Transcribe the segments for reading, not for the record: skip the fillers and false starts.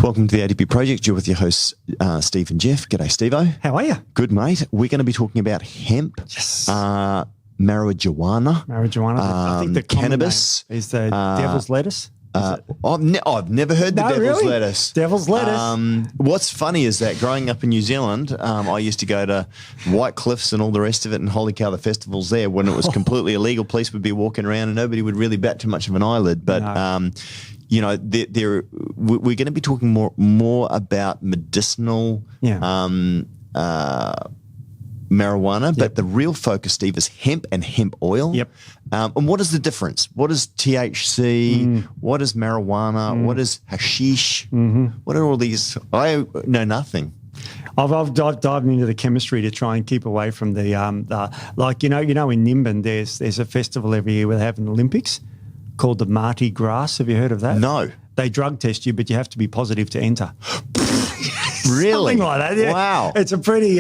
Welcome to the ATP Project. You're with your hosts, Steve and Jeff. G'day, Steve-O. How are you? Good, mate. We're going to be talking about hemp, Yes. marijuana, I think the cannabis. is the devil's lettuce. I've never heard the devil's really? lettuce. Devil's lettuce. What's funny is that growing up in New Zealand, I used to go to White Cliffs and all the rest of it, and holy cow, the festivals there, when it was completely illegal, police would be walking around and nobody would really bat too much of an eyelid. But No. you know, we're going to be talking more about medicinal marijuana, but the real focus, Steve, is hemp and hemp oil. Yep. And what is the difference? What is THC? What is marijuana? What is hashish? What are all these? I know nothing. I've dived into the chemistry to try and keep away from the like in Nimbin there's a festival every year where they have an Olympics called the Mardi Gras. Have you heard of that? No. They drug test you, but you have to be positive to enter. Really? Something like that. Yeah. Wow. It's a pretty.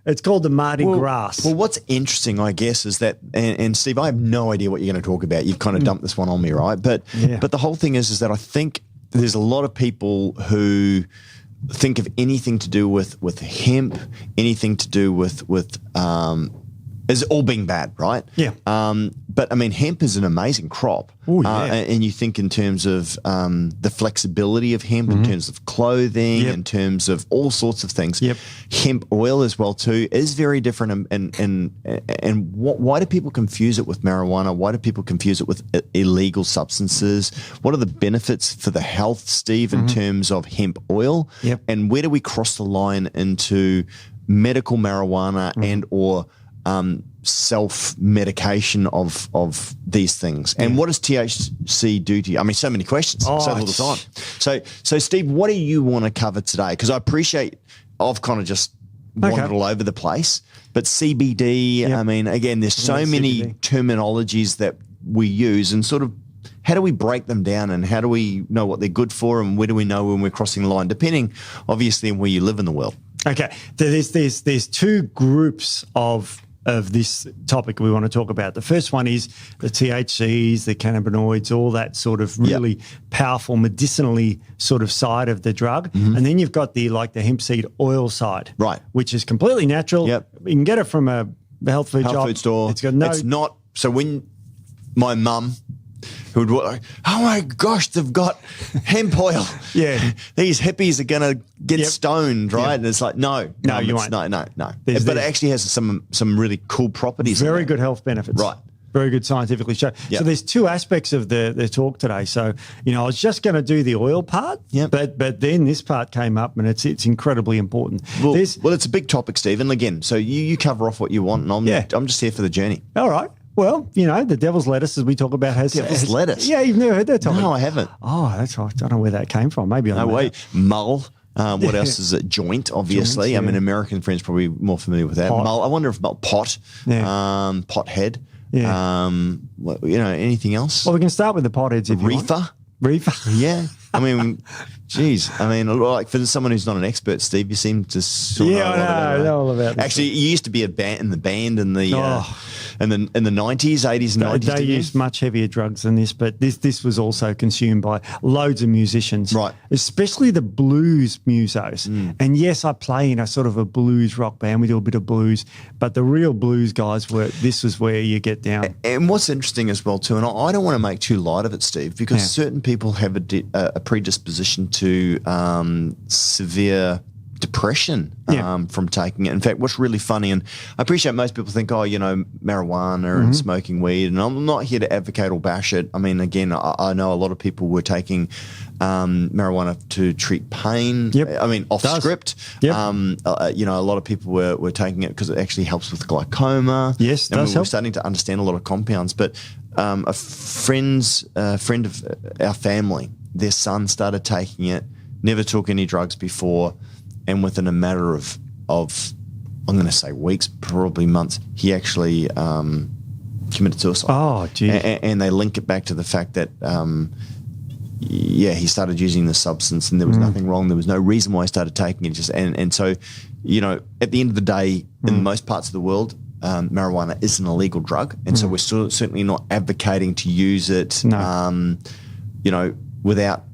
It's called the Mardi Gras. Well, what's interesting, I guess, is that, and Steve, I have no idea what you're going to talk about. You've kind of dumped this one on me, right? But the whole thing is that I think there's a lot of people who think of anything to do with hemp, anything to do with as all being bad, right? Yeah. But I mean, hemp is an amazing crop. Oh, yeah. And you think in terms of the flexibility of hemp, in terms of clothing, in terms of all sorts of things. Yep. Hemp oil as well too is very different. And why do people confuse it with marijuana? Why do people confuse it with illegal substances? What are the benefits for the health, Steve, in terms of hemp oil? Yep. And where do we cross the line into medical marijuana and or self-medication of these things? And what does THC do to you? I mean, so many questions, so little time. So Steve, what do you want to cover today? Because I appreciate I've kind of just wandered all over the place, but CBD, I mean, again, there's so many CBD terminologies that we use, and sort of how do we break them down, and how do we know what they're good for, and where do we know when we're crossing the line, depending obviously on where you live in the world? Okay, there's two groups of this topic we want to talk about. The first one is the THCs, the cannabinoids, all that sort of really powerful medicinally sort of side of the drug. And then you've got the hemp seed oil side, Right. which is completely natural. Yep. You can get it from a health food Store. It's got no. It's not. So when my mum, who would like, oh my gosh, they've got hemp oil. Yeah. These hippies are going to get stoned, right? And it's like, no, you won't. No. But There's it actually has some really cool properties. Very good health benefits. Right. Very good scientifically shown. Yep. So there's two aspects of the talk today. So, I was just going to do the oil part, but then this part came up, and it's incredibly important. Well, it's a big topic, Steve. And again, so you cover off what you want, and I'm just here for the journey. All right. Well, the devil's lettuce, as we talk about, has Devil's lettuce? Yeah, you've never heard that topic. No, I haven't. Oh, that's right. I don't know where that came from. Maybe I No way. Mull. What else is it? Joint, obviously. Joints, I mean, American friends probably more familiar with that. Pot. Mull. I wonder if pot. Yeah. Pothead. Yeah. Anything else? Well, we can start with the potheads if you want. Reefer. Yeah. I mean, geez. I mean, like for someone who's not an expert, Steve, you seem to sort of know a lot about it. I know all about this. Actually, you used to be in the band in the 90s, 80s and 90s. They used much heavier drugs than this, but this was also consumed by loads of musicians, right? Especially the blues musos. And yes, I play in a sort of a blues rock band. We do a bit of blues, but the real blues guys this was where you get down. And what's interesting as well too, and I don't want to make too light of it, Steve, because certain people have a predisposition to severe depression from taking it. In fact, what's really funny, and I appreciate most people think, marijuana and smoking weed, and I'm not here to advocate or bash it. I mean, again, I know a lot of people were taking marijuana to treat pain. I mean, off script. A lot of people were taking it because it actually helps with glaucoma. Yes, and we're starting to understand a lot of compounds. But a friend of our family, their son started taking it, never took any drugs before, and within a matter of I'm going to say weeks, probably months, he actually committed suicide. Oh, geez. And they link it back to the fact that he started using the substance, and there was nothing wrong. There was no reason why he started taking it. And so, at the end of the day, in most parts of the world, marijuana is an illegal drug, and so we're certainly not advocating to use it. No. Without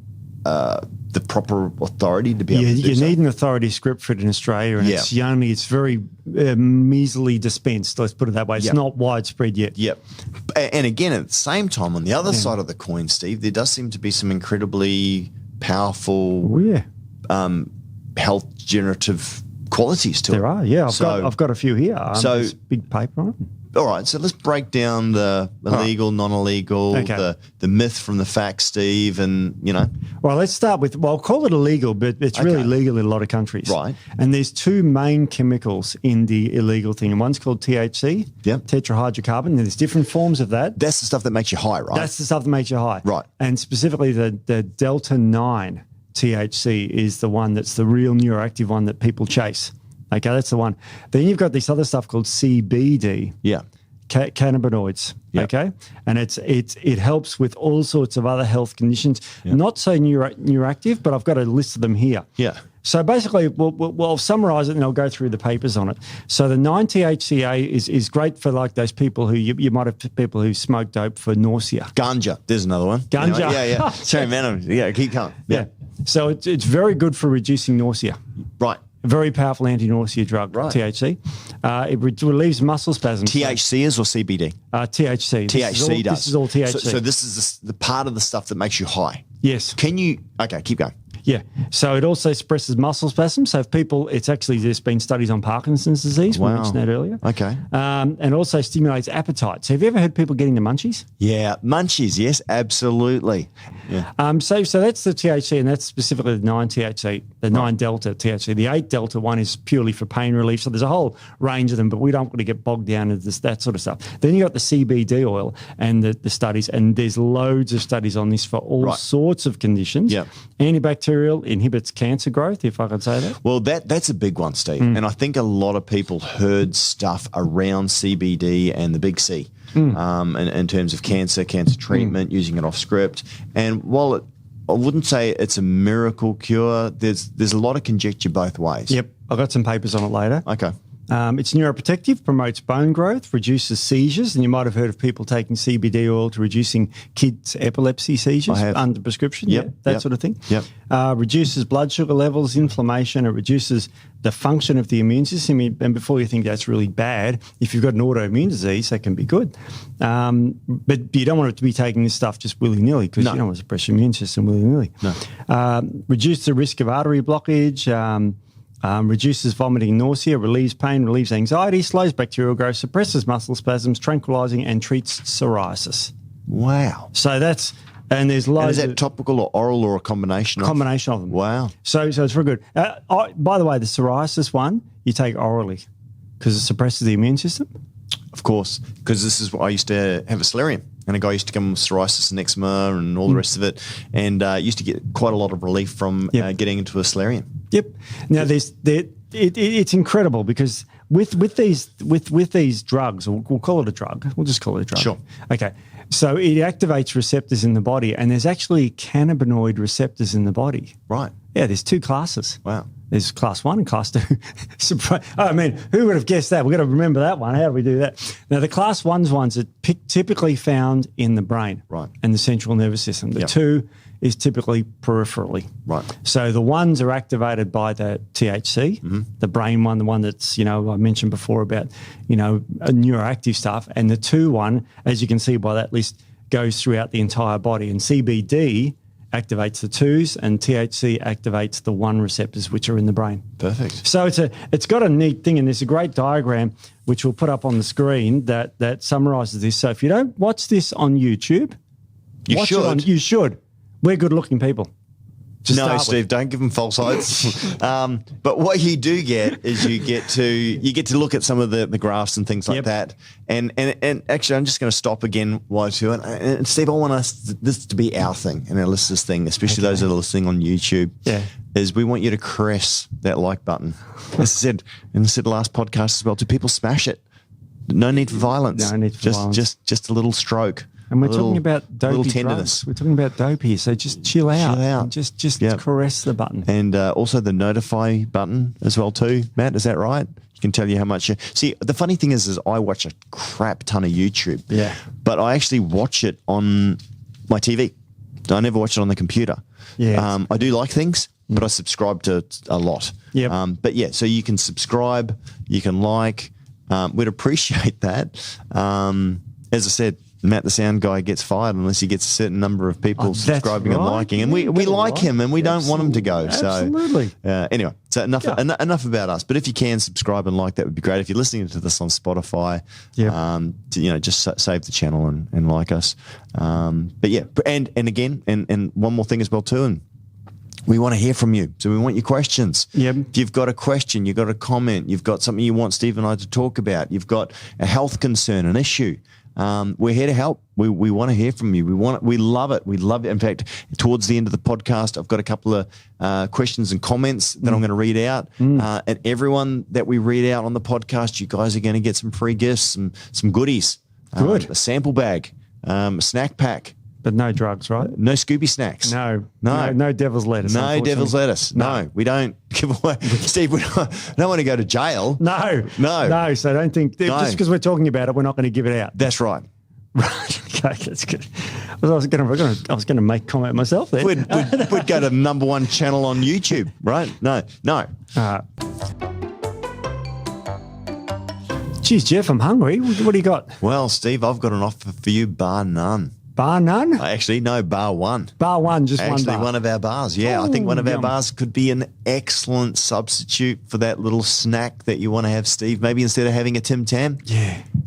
the proper authority to be able to do you so? need an authority script for it in Australia, and it's very measly dispensed. Let's put it that way. It's not widespread yet. Yep. And again, at the same time, on the other side of the coin, Steve, there does seem to be some incredibly powerful health generative qualities to it. There are, I've got a few here. There's big paper on it. All right, so let's break down the illegal, non-illegal, the myth from the facts, Steve, and, Well, let's start with, I'll call it illegal, but it's really legal in a lot of countries. Right. And there's two main chemicals in the illegal thing. And one's called THC, tetrahydrocarbon. There's different forms of that. That's the stuff that makes you high, right? That's the stuff that makes you high. Right. And specifically the Delta 9 THC is the one that's the real neuroactive one that people chase. Okay, that's the one. Then you've got this other stuff called CBD. Yeah. Cannabinoids. Yep. Okay, and it helps with all sorts of other health conditions. Yep. Not so neuroactive, but I've got a list of them here. Yeah. So basically, I'll summarise it and I'll go through the papers on it. So the 9-THCA is great for like those people who you might have people who smoke dope for nausea. Ganja. There's another one. Ganja. Yeah. Sorry, man. Keep going. Yeah. So it's very good for reducing nausea. Right. Very powerful anti-nausea drug, THC. It relieves muscle spasms. THC is or CBD? THC. THC does. This is all THC. So this is the part of the stuff that makes you high. Yes. Can you... Okay, keep going. Yeah. So it also suppresses muscle spasms. So if people, there's been studies on Parkinson's disease. Wow. We mentioned that earlier. Okay. And also stimulates appetite. So have you ever heard people getting the munchies? Yeah, munchies. Yes, absolutely. Yeah. So that's the THC, and that's specifically the 9-THC, the 9-delta THC. The 8-delta one is purely for pain relief. So there's a whole range of them, but we don't want to get bogged down into that sort of stuff. Then you got the CBD oil and the studies, and there's loads of studies on this for all sorts of conditions. Yeah. Antibacterial, inhibits cancer growth, if I could say that. Well, that's a big one, Steve. And I think a lot of people heard stuff around CBD and the big C in terms of cancer treatment, using it off script. And while I wouldn't say it's a miracle cure, there's a lot of conjecture both ways. Yep. I've got some papers on it later. Okay. It's neuroprotective, promotes bone growth, reduces seizures, and you might have heard of people taking CBD oil to reducing kids' epilepsy seizures under prescription, that sort of thing. Yep. Reduces blood sugar levels, inflammation, it reduces the function of the immune system. And before you think that's really bad, if you've got an autoimmune disease, that can be good. But you don't want it to be taking this stuff just willy-nilly because you don't want to suppress your immune system willy-nilly. No. Reduce the risk of artery blockage, reduces vomiting, nausea, relieves pain, relieves anxiety, slows bacterial growth, suppresses muscle spasms, tranquilizing, and treats psoriasis. Wow. So that's, and there's loads. And is that topical or oral or a combination? Combination of them. Wow. So it's very good. By the way, the psoriasis one, you take orally because it suppresses the immune system. Of course, because this is what I used to have a solarium. And a guy used to come with psoriasis and eczema and all the rest of it, and used to get quite a lot of relief from getting into a solarium. Yep. Now it's incredible because with these drugs, we'll call it a drug. We'll just call it a drug. Sure. Okay. So it activates receptors in the body, and there's actually cannabinoid receptors in the body. Right. Yeah. There's two classes. Wow. There's class 1 and class 2. I mean, who would have guessed that? We've got to remember that one. How do we do that? Now, the class 1's ones are typically found in the brain and the central nervous system. The 2 is typically peripherally. Right. So the ones are activated by the THC, the brain one, the one that's, I mentioned before about, neuroactive stuff. And the 2 one, as you can see by that list, goes throughout the entire body. And CBD activates the 2s, and THC activates the 1 receptors, which are in the brain. Perfect. So it's got a neat thing, and there's a great diagram which we'll put up on the screen that summarises this. So if you don't watch this on YouTube, you should. We're good-looking people. No, Steve, don't give them false hopes. But what you do get is you get to look at some of the graphs and things like that. And actually, I'm just going to stop again while too. And Steve, I want this to be our thing and our listeners' thing, especially those that are listening on YouTube. Yeah, is we want you to caress that like button. As I said in the last podcast as well, do people smash it? No need for violence. No need for violence. Just a little stroke. And we're talking about dopey tenderness. Drugs. We're talking about dope here, so just chill out. And just caress the button. And also the notify button as well too, Matt, is that right? You can tell you how much see, the funny thing is I watch a crap ton of YouTube. Yeah. But I actually watch it on my TV. I never watch it on the computer. Yeah. I do like things, but I subscribe to a lot. Yep. But yeah, so you can subscribe, you can like. We'd appreciate that. As I said, Matt the sound guy gets fired unless he gets a certain number of people subscribing and liking. And we like him and we don't want him to go. Absolutely. So anyway, so enough about us. But if you can subscribe and like, that would be great. If you're listening to this on Spotify, just save the channel and like us. But yeah, and again, and one more thing as well too, and we want to hear from you. So we want your questions. Yep. If you've got a question, you've got a comment, you've got something you want Steve and I to talk about, you've got a health concern, an issue, we're here to help. We want to hear from you. We love it. We love it. In fact, towards the end of the podcast, I've got a couple of questions and comments that I'm going to read out. And everyone that we read out on the podcast, you guys are going to get some free gifts, some goodies. Good. A sample bag, a snack pack. But no drugs, right? No Scooby snacks. No devil's lettuce. No devil's lettuce. No, we don't give away. Steve, we don't want to go to jail. No. So don't think just because we're talking about it, we're not going to give it out. That's right. Right. Okay, that's good. I was going to make a comment myself there. We'd go to the #1 channel on YouTube, right? No. Geez, Jeff, I'm hungry. What do you got? Well, Steve, I've got an offer for you, bar none. Bar none? Actually, no, bar one. Bar one, just Actually, one bar. One of our bars, yeah. I think one of our bars could be an excellent substitute for that little snack that you want to have, Steve. Maybe instead of having a Tim Tam,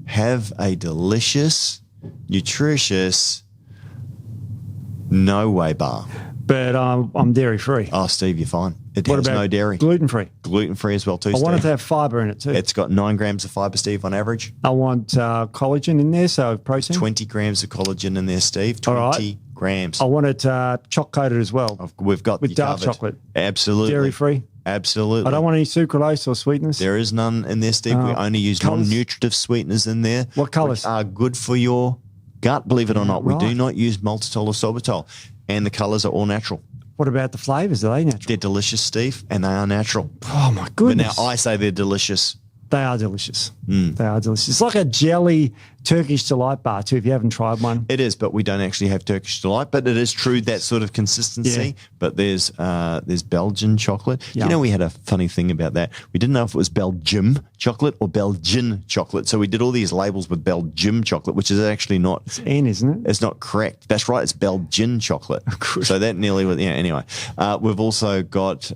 have a delicious, nutritious, no way bar. But I'm dairy free. Oh, Steve, you're fine. It has no dairy. Gluten free? Gluten free as well too, I Steve. want it to have fibre in it too. It's got 9 grams of fibre, Steve, on average. I want collagen in there, so protein. 20 grams of collagen in there, Steve. 20 grams. I want it chocolate coated as well. We've got with dark chocolate. Absolutely. Dairy free. Absolutely. I don't want any sucralose or sweetness. There is none in there, Steve. We only use non-nutritive sweeteners in there. What colours? Which are good for your gut, believe it or not. Right. We do not use maltitol or sorbitol. And the colours are all natural. What about the flavours? Are they natural? They're delicious, Steve, and they are natural. Oh, my goodness. But now I say they're delicious. They are delicious. They are delicious. It's like a jelly Turkish Delight bar too, if you haven't tried one. It is, but we don't actually have Turkish Delight. But it is true, that sort of consistency. Yeah. But there's Belgian chocolate. Yeah. You know, we had a funny thing about that. We didn't know if it was Belgium chocolate or Belgian chocolate. So we did all these labels with Belgium chocolate, which is actually not. It's N, isn't it? It's not correct. That's right. It's Belgian chocolate. So that nearly was, anyway. We've also got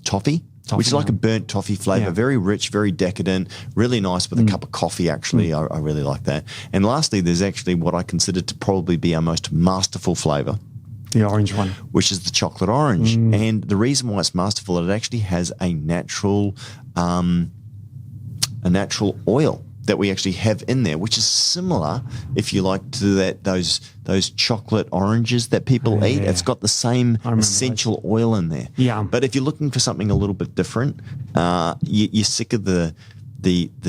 toffee. Which is like a burnt toffee flavour, very rich, very decadent, really nice with a cup of coffee, actually. I really like that. And lastly, there's actually what I consider to probably be our most masterful flavour. The orange one. Which is the chocolate orange. And the reason why it's masterful, it actually has a natural oil that we actually have in there, which is similar, if you like, to those chocolate oranges that people eat. It's got the same essential oil in there. Yeah. But if you're looking for something a little bit different, you're sick of the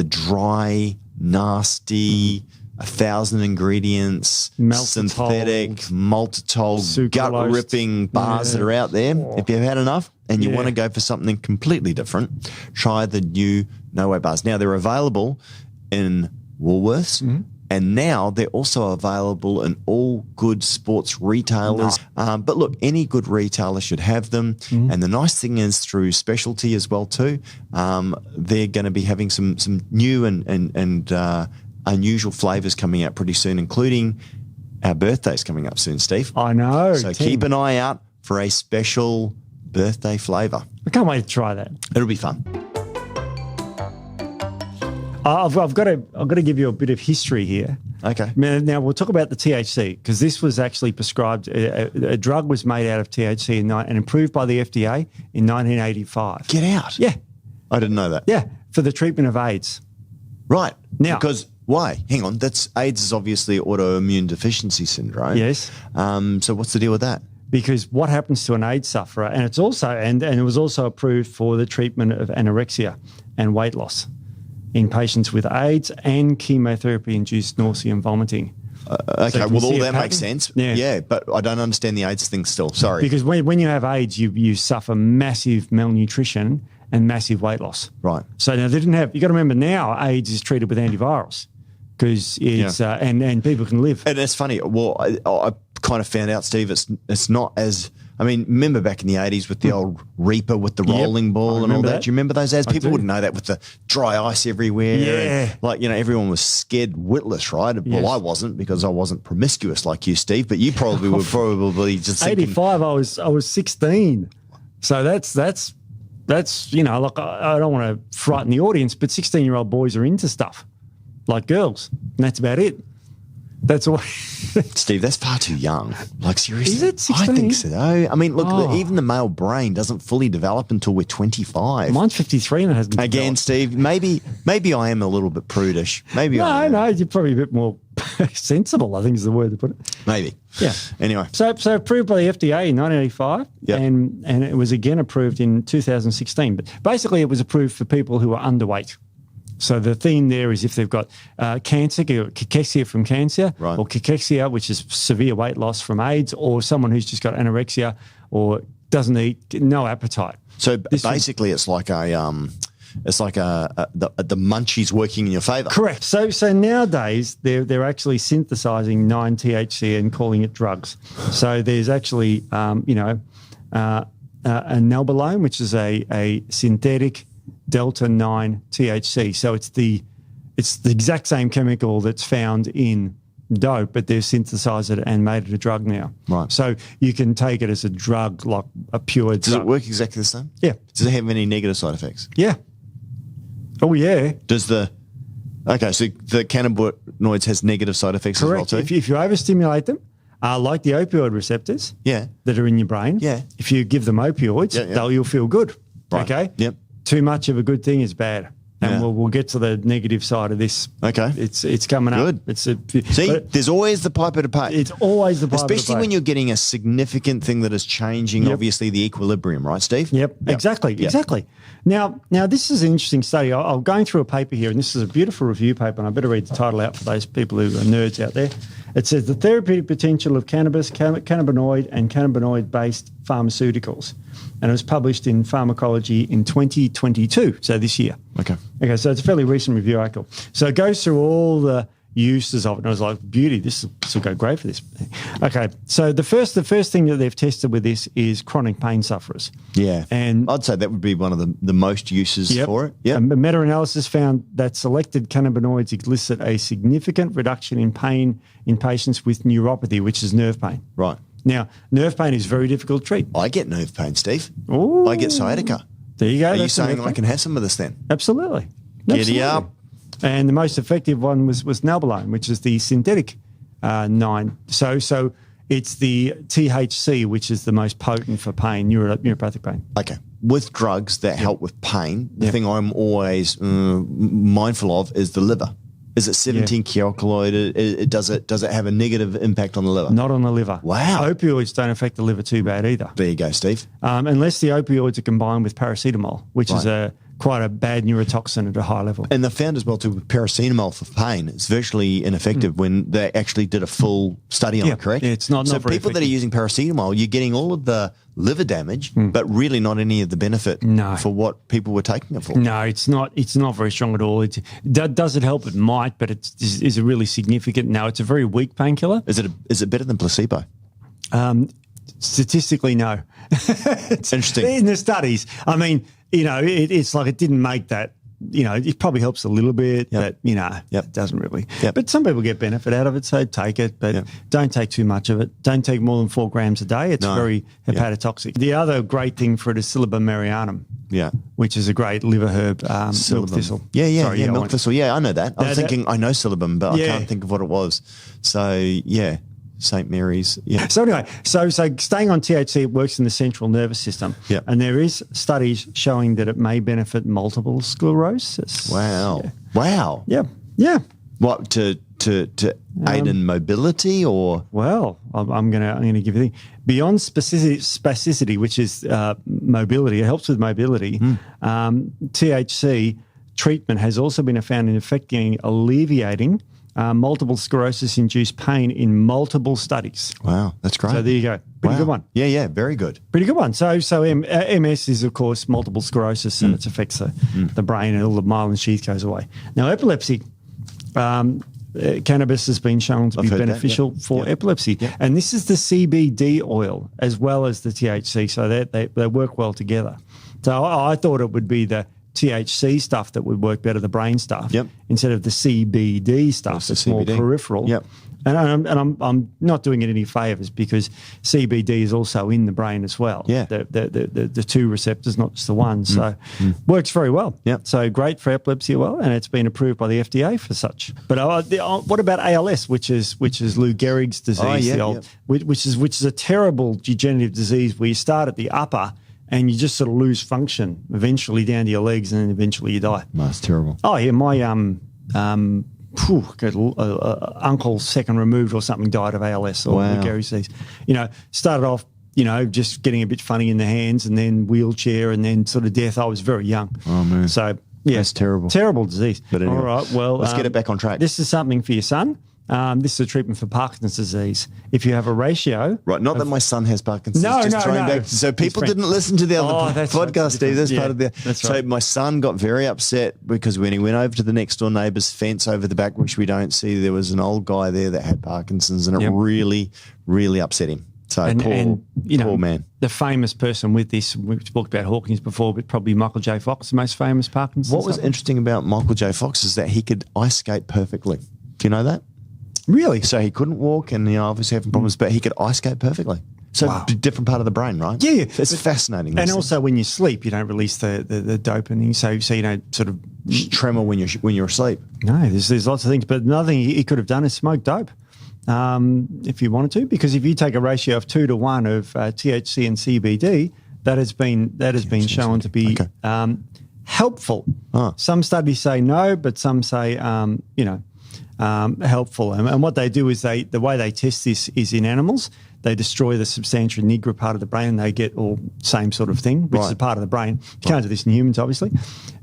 dry, nasty, 1,000 ingredients, synthetic, maltitol, gut-ripping bars that are out there. If you've had enough and you want to go for something completely different, try the new No Way bars. Now, they're available in Woolworths, and now they're also available in all good sports retailers. But look, any good retailer should have them. And the nice thing is, through specialty as well too, they're going to be having some new and unusual flavours coming out pretty soon, including our birthdays coming up soon, Steve. I know. So keep an eye out for a special birthday flavour. I can't wait to try that. It'll be fun. I've got to give you a bit of history here. Okay. Now we'll talk about the THC, because this was actually prescribed. A drug was made out of THC and approved by the FDA in 1985. Get out. Yeah. I didn't know that. Yeah, for the treatment of AIDS. Right. Now, because why? Hang on. AIDS is obviously autoimmune deficiency syndrome. Yes. So what's the deal with that? Because what happens to an AIDS sufferer, and it's also and it was also approved for the treatment of anorexia and weight loss in patients with AIDS and chemotherapy-induced nausea and vomiting. Okay, so well, all that makes sense. Yeah, but I don't understand the AIDS thing still. Sorry. Because when you have AIDS, you suffer massive malnutrition and massive weight loss. Right. So now they didn't have. You got to remember now, AIDS is treated with antivirals because it's and people can live. And it's funny. Well, I kind of found out, Steve, it's not as I mean, remember back in the 80s with the old Reaper with the rolling ball and all that? Do you remember those ads? People wouldn't know that with the dry ice everywhere. Yeah. And everyone was scared witless, right? Yes. Well, I wasn't because I wasn't promiscuous like you, Steve, but you probably were probably just thinking. 85, I was 16. So that's look, I don't want to frighten the audience, but 16-year-old boys are into stuff like girls, and that's about it. That's all. Steve, that's far too young. Like, seriously. Is it 16? I think so. I mean, look, even the male brain doesn't fully develop until we're 25. Mine's 53 and it hasn't Again, developed. Steve, maybe I am a little bit prudish. Maybe I am. No, you're probably a bit more sensible, I think is the word to put it. Maybe. Yeah. Anyway. So approved by the FDA in 1985, and it was again approved in 2016. But basically, it was approved for people who are underweight. So the theme there is if they've got cancer, cachexia from cancer, right, or cachexia, which is severe weight loss from AIDS, or someone who's just got anorexia or doesn't eat, no appetite. So basically, it's like the munchies working in your favour. Correct. So nowadays they're actually synthesizing 9-THC and calling it drugs. So there's actually a nelbolone, which is a synthetic delta 9 THC. So it's the exact same chemical that's found in dope, but they've synthesized it and made it a drug now. Right. So you can take it as a drug, like a pure drug. Does it work exactly the same? Yeah. Does it have any negative side effects? Yeah. Oh, yeah. So the cannabinoids has negative side effects Correct. as well too? If you overstimulate them, like the opioid receptors that are in your brain, if you give them opioids, you'll feel good. Right. Okay? Yep. Too much of a good thing is bad. And we'll get to the negative side of this. Okay. It's coming up. Good. See, there's always the piper to pay. It's always the piper to pay. Especially when you're getting a significant thing that is changing, obviously, the equilibrium, right, Steve? Yep. Exactly. Now, this is an interesting study. I'm going through a paper here, and this is a beautiful review paper, and I better read the title out for those people who are nerds out there. It says, The Therapeutic Potential of Cannabis, Cannabinoid, and Cannabinoid-Based Pharmaceuticals. And it was published in Pharmacology in 2022, so this year. Okay, so it's a fairly recent review article. So it goes through all the uses of it, and I was like, beauty, this will go great for this. Okay, so the first thing that they've tested with this is chronic pain sufferers. Yeah, and I'd say that would be one of the most uses for it. Yeah, a meta-analysis found that selected cannabinoids elicit a significant reduction in pain in patients with neuropathy, which is nerve pain. Right. Now, nerve pain is very difficult to treat. I get nerve pain, Steve. Ooh. I get sciatica. There you go. Are you saying I can have some of this then? Absolutely. Giddy up. And the most effective one was nelbolone, which is the synthetic 9. So it's the THC, which is the most potent for pain, neuropathic pain. Okay. With drugs that help with pain, the thing I'm always mindful of is the liver. Is it 17 kilocaloid? Does it have a negative impact on the liver? Not on the liver. Wow. Opioids don't affect the liver too bad either. There you go, Steve. Unless the opioids are combined with paracetamol, which is quite a bad neurotoxin at a high level. And they found as well too with paracetamol for pain, it's virtually ineffective when they actually did a full study on it, correct? Yeah, it's not so very people that are using paracetamol, you're getting all of the liver damage, but really not any of the benefit for what people were taking it for. No, it's not very strong at all. Does it help? It might, but is it really significant? No, it's a very weak painkiller. Is it better than placebo? Statistically, no. It's interesting. In the studies, I mean, it's like it didn't make that. It probably helps a little bit, but it doesn't really. But some people get benefit out of it, so take it, but don't take too much of it. Don't take more than 4 grams a day. It's very hepatotoxic. The other great thing for it is Silybum marianum, which is a great liver herb, milk thistle. Milk thistle. Yeah, I know that. I was thinking I know Silybum, but I can't think of what it was. So, St. Mary's. Yeah. So anyway, so staying on THC, it works in the central nervous system. Yeah. And there is studies showing that it may benefit multiple sclerosis. Wow. Wow. Yeah. Yeah. What, to aid in mobility or? Well, I'm gonna give you the beyond spasticity, which is mobility. It helps with mobility. THC treatment has also been found in alleviating multiple sclerosis-induced pain in multiple studies. Wow, that's great. So there you go. Pretty good one. Yeah, very good. Pretty good one. So MS is, of course, multiple sclerosis, and it affects the brain, and all the myelin sheath goes away. Now, epilepsy, cannabis has been shown to be beneficial for epilepsy. Yep. And this is the CBD oil as well as the THC, so they work well together. So I thought it would be the THC stuff that would work better, the brain stuff, instead of the CBD stuff that's more peripheral. Yep. And I'm not doing it any favours because CBD is also in the brain as well. Yeah. The two receptors, not just the one. So works very well. Yep. So great for epilepsy as well, and it's been approved by the FDA for such. But what about ALS, which is Lou Gehrig's disease, which is a terrible degenerative disease where you start at the upper and you just sort of lose function eventually down to your legs, and then eventually you die. That's terrible. Oh yeah, my uncle second removed or something died of ALS or Lou Gehrig's disease. Started off, just getting a bit funny in the hands, and then wheelchair, and then sort of death. I was very young. Oh man. So yeah, that's terrible. Terrible disease. But anyway, all right, well, let's get it back on track. This is something for your son. This is a treatment for Parkinson's disease. If you have a ratio... Right, not that my son has Parkinson's. No. Back. So people didn't listen to the other podcast, Steve. That's part of the... That's right. So my son got very upset because when he went over to the next door neighbour's fence over the back, which we don't see, there was an old guy there that had Parkinson's, and it really, really upset him. So poor man. The famous person with this, we've talked about Hawkins before, but probably Michael J. Fox, the most famous Parkinson's. What was interesting about Michael J. Fox is that he could ice skate perfectly. Do you know that? Really? So he couldn't walk and obviously having problems, but he could ice skate perfectly. So different part of the brain, right? Yeah. It's fascinating. And also when you sleep, you don't release the dopamine, so you don't sort of... tremor when you're asleep. No, there's lots of things. But another thing he could have done is smoke dope if you wanted to, because if you take a ratio of 2 to 1 of THC and CBD, that has been shown to be helpful. Some studies say no, but some say, helpful. And what they do is the way they test this is in animals. They destroy the substantia nigra part of the brain, and they get all same sort of thing, which is a part of the brain. You can't do this in humans, obviously.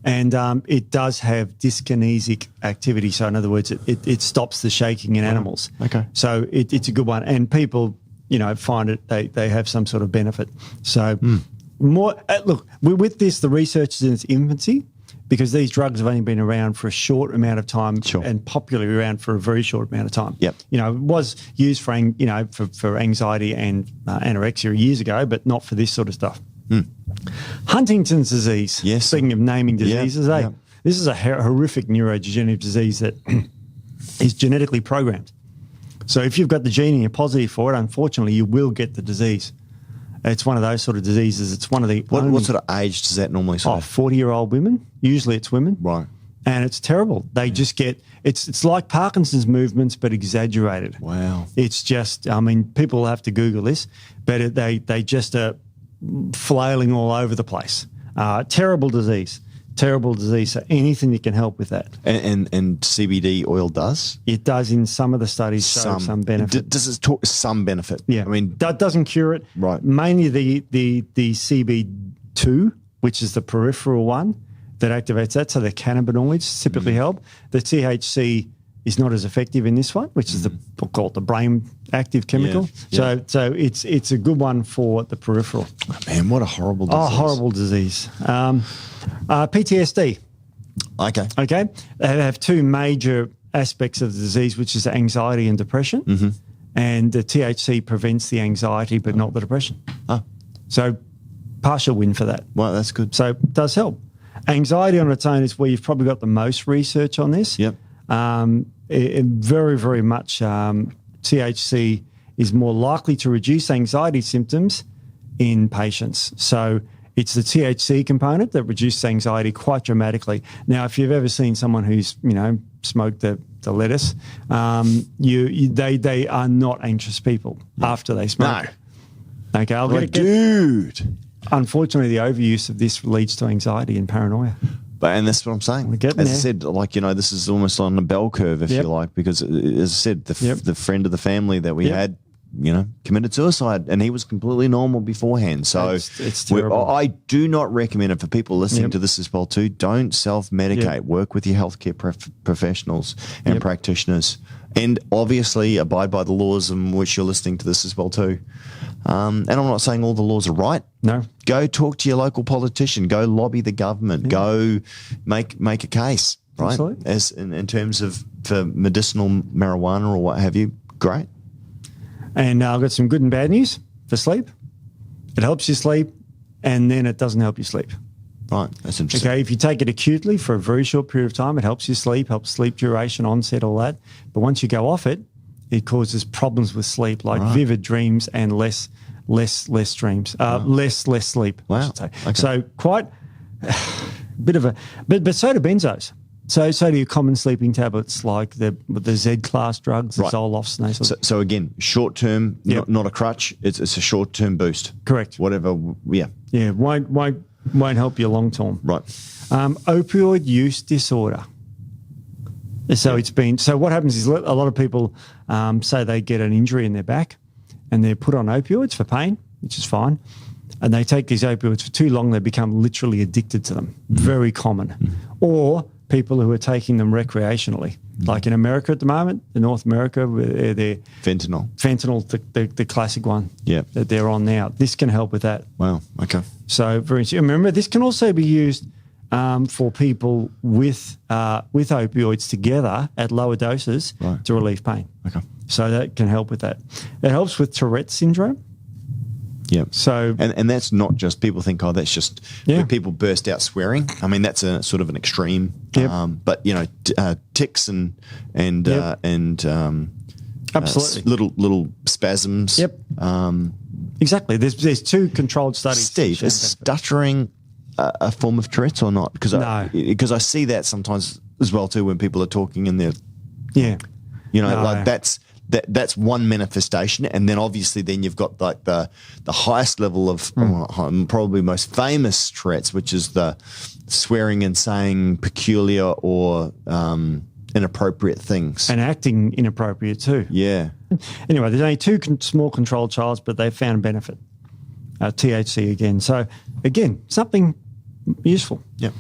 And it does have dyskinesic activity. So in other words, it stops the shaking in animals. Okay. So it's a good one. And people, find it, they have some sort of benefit. So look, with this, the research is in its infancy, because these drugs have only been around for a short amount of time and popularly around for a very short amount of time. Yep. It was used for anxiety and anorexia years ago, but not for this sort of stuff. Huntington's disease. Yes. Speaking of naming diseases, this is a horrific neurodegenerative disease that is genetically programmed. So if you've got the gene and you're positive for it, unfortunately, you will get the disease. It's one of those sort of diseases. It's one of the... What sort of age does that normally sort of... 40-year-old women. Usually it's women. Right. And it's terrible. They just get... It's like Parkinson's movements, but exaggerated. Wow. It's just... people have to Google this, but they just are flailing all over the place. Terrible disease. Terrible disease. So anything that can help with that. And CBD oil does? It does in some of the studies show some benefit. Does it talk some benefit? Yeah. That doesn't cure it. Right. Mainly the CB2, which is the peripheral one that activates that. So the cannabinoids typically help. The THC is not as effective in this one, which is called the brain active chemical. Yeah. So it's a good one for the peripheral. Oh, man, what a horrible disease. Oh, horrible disease. PTSD. Okay. They have two major aspects of the disease, which is anxiety and depression. Mm-hmm. And the THC prevents the anxiety, but not the depression. So partial win for that. Well, that's good. So it does help. Anxiety on its own is where you've probably got the most research on this. Yep. Very, very much THC is more likely to reduce anxiety symptoms in patients. So it's the THC component that reduces anxiety quite dramatically. Now, if you've ever seen someone who's, smoked the lettuce, they are not anxious people after they smoke. No. Okay, dude. Unfortunately, the overuse of this leads to anxiety and paranoia. And that's what I'm saying. As I said, this is almost on the bell curve, if you like, because as I said, the friend of the family that we had, committed suicide, and he was completely normal beforehand. So it's terrible. I do not recommend it for people listening to this as well too. Don't self-medicate. Work with your healthcare professionals and practitioners, and obviously abide by the laws in which you're listening to this as well too. And I'm not saying all the laws are right. No. Go talk to your local politician. Go lobby the government. Go make a case right? Absolutely. As in terms of for medicinal marijuana or what have you, great. And I've got some good and bad news for sleep. It helps you sleep, and then it doesn't help you sleep. Right, that's interesting. Okay, if you take it acutely for a very short period of time, it helps you sleep, helps sleep duration, onset, all that. But once you go off it, it causes problems with sleep, like vivid dreams and less dreams, less sleep. Wow. I should say. Okay. So quite a bit of a, but so do benzos. So do your common sleeping tablets like the Z class drugs, the Zolofts, and those. So again, short term, not a crutch. It's a short term boost. Correct. Whatever. Yeah. Yeah. Won't help you long term. Right. Opioid use disorder. So so what happens is a lot of people say they get an injury in their back and they're put on opioids for pain, which is fine. And they take these opioids for too long, they become literally addicted to them. Very common. Or people who are taking them recreationally. Like in America at the moment, in North America, they're Fentanyl, the classic one that they're on now. This can help with that. Wow, okay. So remember, this can also be used for people with opioids together at lower doses to relieve pain. Okay. So that can help with that. It helps with Tourette's syndrome. Yeah. So and that's not just people think, oh, that's just where people burst out swearing. I mean, that's a sort of an extreme. Yep. But tics and absolutely little spasms. Yep. Exactly. There's two controlled studies. Steve, is stuttering a form of Tourette's or not? Because I see that sometimes as well too when people are talking in their that's one manifestation, and then obviously then you've got like the highest level of probably most famous Tourette's, which is the swearing and saying peculiar or inappropriate things and acting inappropriate too. Yeah. Anyway, there's only two small controlled trials, but they found benefit. THC again. So again, something useful. Yeah.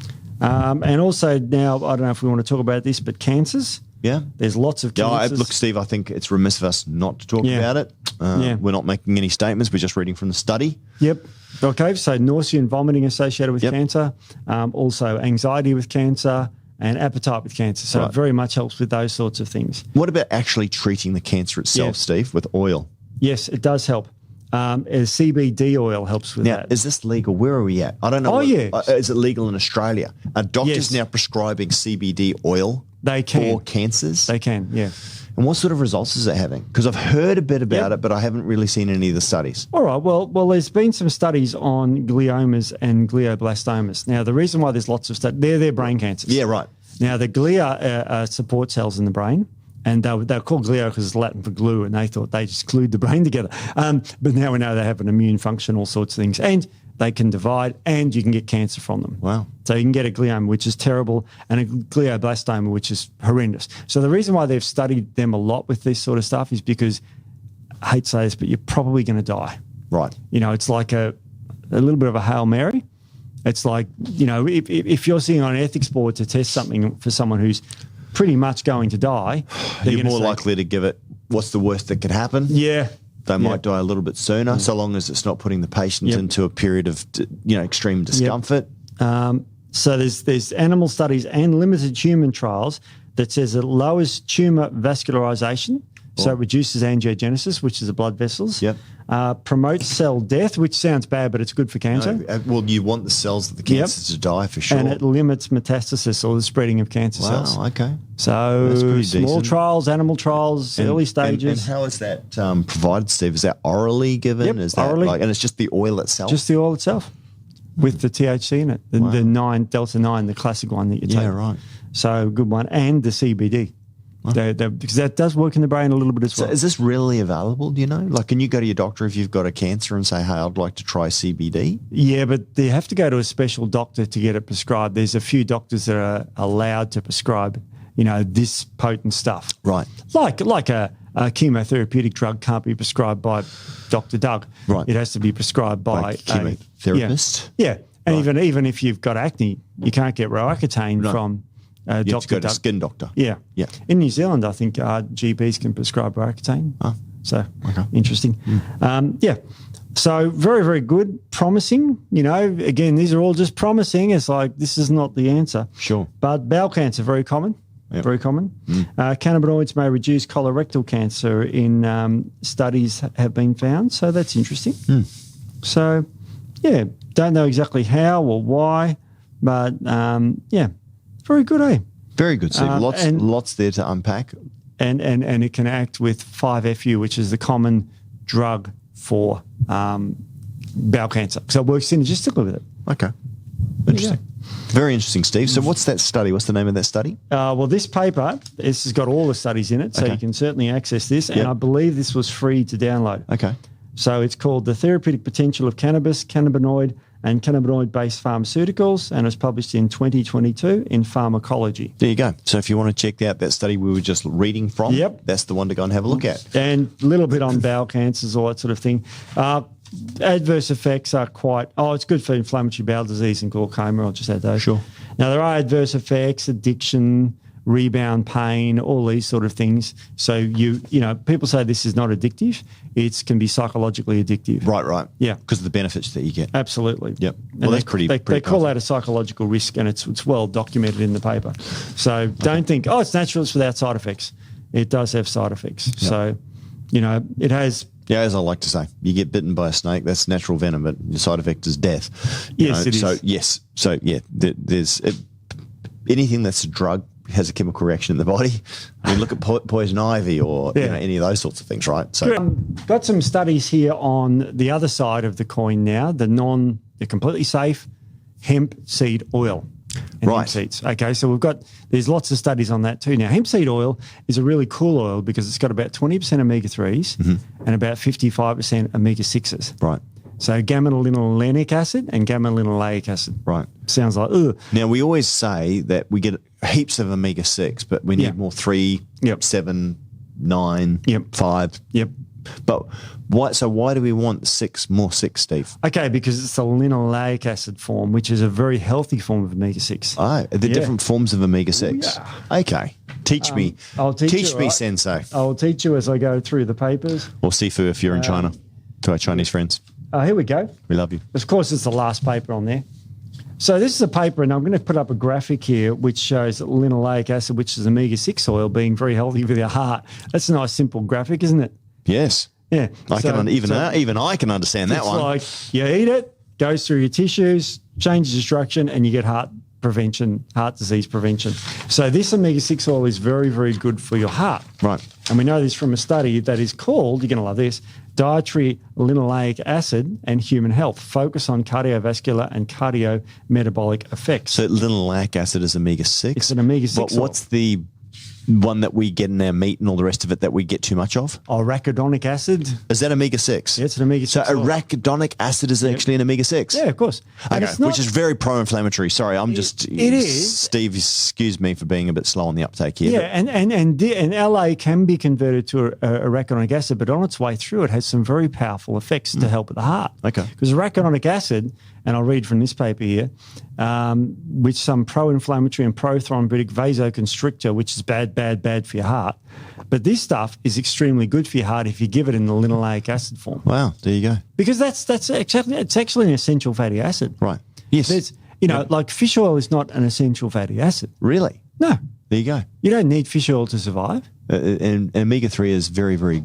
And also now, I don't know if we want to talk about this, but cancers. Yeah. There's lots of cancers. Look, Steve, I think it's remiss of us not to talk about it. We're not making any statements. We're just reading from the study. Yep. Okay. So nausea and vomiting associated with cancer. Also anxiety with cancer and appetite with cancer. So it very much helps with those sorts of things. What about actually treating the cancer itself, Steve, with oil? Yes, it does help. CBD oil helps with that. Is this legal? Where are we at? I don't know. Is it legal in Australia? Are doctors now prescribing CBD oil for cancers? They can, yeah. And what sort of results is it having? Because I've heard a bit about it, but I haven't really seen any of the studies. All right. Well, there's been some studies on gliomas and glioblastomas. Now, the reason why there's lots of studies, they're brain cancers. Yeah, right. Now, the glia are support cells in the brain. And they're called glio because it's Latin for glue, and they thought they just glued the brain together. But now we know they have an immune function, all sorts of things. And they can divide, and you can get cancer from them. Wow. So you can get a glioma, which is terrible, and a glioblastoma, which is horrendous. So the reason why they've studied them a lot with this sort of stuff is because, I hate to say this, but you're probably going to die. Right. It's like a little bit of a Hail Mary. It's like, if you're sitting on an ethics board to test something for someone who's pretty much going to die, you're more likely to give it what's the worst that could happen. Yeah. They might die a little bit sooner, so long as it's not putting the patient into a period of extreme discomfort. So there's animal studies and limited human trials that says it lowers tumour vascularization, so it reduces angiogenesis, which is the blood vessels. Yep. Promotes cell death, which sounds bad, but it's good for cancer. No, well, you want the cells of the cancer to die for sure. And it limits metastasis or the spreading of cancer cells. Wow, okay. So small decent. Trials, animal trials, early stages. And how is that provided, Steve? Is that orally given? Yep, is that orally. and it's just the oil itself? Just the oil itself with the THC in it, the delta 9, the classic one that you take. Yeah, right. So good one. And the CBD. Because that does work in the brain a little bit as well. So is this readily available, do you know? Like, can you go to your doctor if you've got a cancer and say, hey, I'd like to try CBD? Yeah, but they have to go to a special doctor to get it prescribed. There's a few doctors that are allowed to prescribe, this potent stuff. Right. Like a chemotherapeutic drug can't be prescribed by Dr. Doug. Right. It has to be prescribed by a chemotherapist? Yeah. And even if you've got acne, you can't get Roaccutane from you have Dr. to go to a Doug. skin doctor. Yeah. Yeah. In New Zealand, I think GPs can prescribe Roaccutane. Oh. So Okay. interesting. So very, very good, promising. Again, these are all just promising. It's like this is not the answer. Sure. But bowel cancer, very common. Yep. Very common. Cannabinoids may reduce colorectal cancer in studies have been found. So that's interesting. So, yeah, don't know exactly how or why, but, very good, eh? Very good, Steve. Lots there to unpack. And it can act with 5-FU, which is the common drug for bowel cancer. So it works synergistically with it. Okay. Interesting. Very interesting, Steve. So what's that study? What's the name of that study? Well, this paper, this has got all the studies in it, so you can certainly access this. And I believe this was free to download. Okay. So it's called The Therapeutic Potential of Cannabis, Cannabinoid, and Cannabinoid-Based Pharmaceuticals, and it was published in 2022 in Pharmacology. There you go. So if you want to check out that study we were just reading from, that's the one to go and have a look at. And a little bit on bowel cancers, all that sort of thing. Adverse effects are it's good for inflammatory bowel disease and glaucoma. I'll just add those. Sure. Now, there are adverse effects, addiction, rebound pain, all these sort of things. So, people say this is not addictive. It can be psychologically addictive. Right. Yeah. Because of the benefits that you get. Absolutely. Yep. Well, that's pretty They call that a psychological risk, and it's well documented in the paper. So don't think, it's natural, it's without side effects. It does have side effects. Yep. So, it has... Yeah, as I like to say, you get bitten by a snake, that's natural venom, but the side effect is death. It is. So, there's anything that's a drug has a chemical reaction in the body. I mean, look at poison ivy or any of those sorts of things, right? So, got some studies here on the other side of the coin now, the completely safe hemp seed oil. And hemp seeds. Okay, so there's lots of studies on that too. Now, hemp seed oil is a really cool oil because it's got about 20% omega-3s and about 55% omega-6s. Right. So gamma-linolenic acid and gamma-linoleic acid. Right. Sounds like, ugh. Now, we always say that we get heaps of omega-6, but we need more 3, 7, 9, 5. Yep. But why do we want more 6, Steve? Okay, because it's a linoleic acid form, which is a very healthy form of omega-6. Oh, the different forms of omega-6. Yeah. Okay. Teach me. Teach me, Sensei. I'll teach you as I go through the papers. Or Sifu if you're in China, to our Chinese friends. Here we go. We love you. Of course, it's the last paper on there. So this is a paper, and I'm going to put up a graphic here which shows linoleic acid, which is omega-6 oil, being very healthy for your heart. That's a nice, simple graphic, isn't it? Yes. Yeah. Even I can understand that one. It's like you eat it, goes through your tissues, changes your structure, and you get heart disease prevention. So this omega-6 oil is very, very good for your heart. Right. And we know this from a study that is called, you're going to love this, Dietary Linoleic Acid and Human Health, focus on cardiovascular and cardiometabolic effects. So linoleic acid is omega-6? It's an omega-6 oil. What's the one that we get in our meat and all the rest of it that we get too much of? Arachidonic acid. Is that omega-6? Yeah, it's an omega-6. So arachidonic acid is actually an omega-6? Yeah, of course. Okay, which is very pro-inflammatory. Sorry, it is. Steve, excuse me for being a bit slow on the uptake here. Yeah, and LA can be converted to arachidonic acid, but on its way through it has some very powerful effects to help with the heart. Okay. Because arachidonic acid, and I'll read from this paper here, which some pro-inflammatory and pro-thrombotic vasoconstrictor, which is bad for your heart. But this stuff is extremely good for your heart if you give it in the linoleic acid form. Wow, there you go. Because it's actually an essential fatty acid. Right. Yes. Like fish oil is not an essential fatty acid. Really? No. There you go. You don't need fish oil to survive. And omega-3 is very, very